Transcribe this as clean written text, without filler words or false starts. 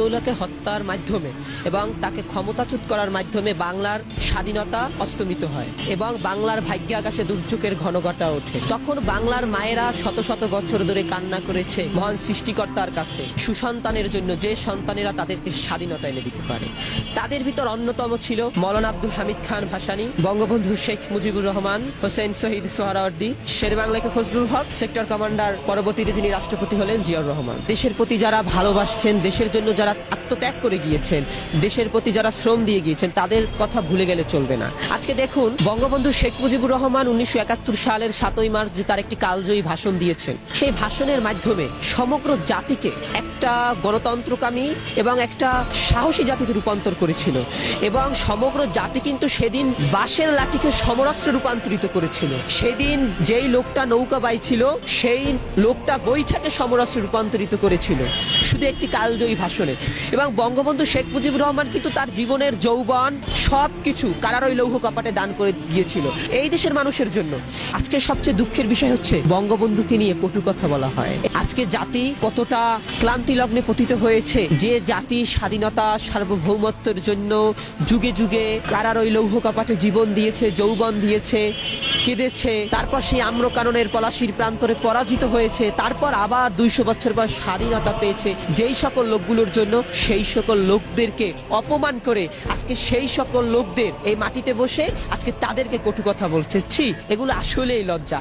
দৌলাকে হত্যার মাধ্যমে এবং তাকে ক্ষমতাচ্যুত করার মাধ্যমে বাংলার স্বাধীনতা অস্তমিত হয় এবং বাংলার ভাগ্যে আকাশে দুর্যোগের ঘনঘটা ওঠে। তখন বাংলার মায়েরা শত শত বছর ধরে কান্না করেছে মহান সৃষ্টিকর্তার কাছে সুসন্তানের জন্য, যে সন্তানেরা তাদেরকে স্বাধীনতা এনে দিতে পারে। তাদের ভিতর অন্যতম ছিল মৌলানা আব্দুল হামিদ খান ভাসানী, বঙ্গবন্ধু শেখ মুজিবুর রহমান, হোসেন শহীদ সোহরাওয়ার্দী, শের বাংলাকে ফজলুল হক, সেক্টর কমান্ডার, পরবর্তীতে যিনি রাষ্ট্রপতি হলেন জিয়াউর রহমান। দেশের প্রতি যারা ভালোবাসছেন, দেশের জন্য যারা আত্মত্যাগ করে গিয়েছেন, দেশের প্রতি যারা শ্রম দিয়ে গিয়েছেন, তাদের কথা ভুলে গেলে চলবে না। আজকে দেখুন, বঙ্গবন্ধু শেখ মুজিবুর রহমান 1971 সালের 7ই মার্চ যে তার একটি কালজয়ী ভাষণ দিয়েছেন, সেই ভাষণের মাধ্যমে সমগ্র জাতিকে একটা গণতন্ত্রকামী এবং একটা সাহসী জাতিতে রূপান্তর করেছিল এবং সমগ্র জাতি কিন্তু সেদিন বাঁশের লাঠিকে সমরাস্ত্রে রূপান্তরিত করেছিল। সেদিন যেই লোকটা নৌকা বাইছিল, সেই লোকটা বৈঠাকে সমরাস্ত্রে রূপান্তরিত করেছিল শুধু একটি কালজয়ী ভাষণে। এবং বঙ্গবন্ধু শেখ মুজিবুর রহমান কিন্তু তার জীবনের যৌবন সবকিছু কারারই লৌহ কপাটে দান করে দিয়েছিল এই দেশের মানুষের জন্য। আজকে সবচেয়ে দুঃখের বিষয় হচ্ছে বঙ্গবন্ধুকে নিয়ে কটু কথা বলা হয়। আজকে জাতি কতটা ক্লান্তি লগ্নে পতিত হয়েছে, যে জাতি স্বাধীনতা সার্বভৌমত্বের জন্য যুগে যুগে কারারই লৌহ কপাটে জীবন দিয়েছে, যৌবন দিয়েছে, কেঁদেছে, তারপর সেই আম্রকাননের পলাশির প্রান্তরে পরাজিত হয়েছে, তারপর আবার 200 বছর পর স্বাধীনতা পেয়েছে। যেই সকল লোকগুলোর জন্য সেই সকল লোকদেরকে অপমান করে আজকে সেই সকল লোকদের এই মাটিতে বসে আজকে তাদেরকে কটু কথা বলছে। ছি, এগুলো আসলেই লজ্জা।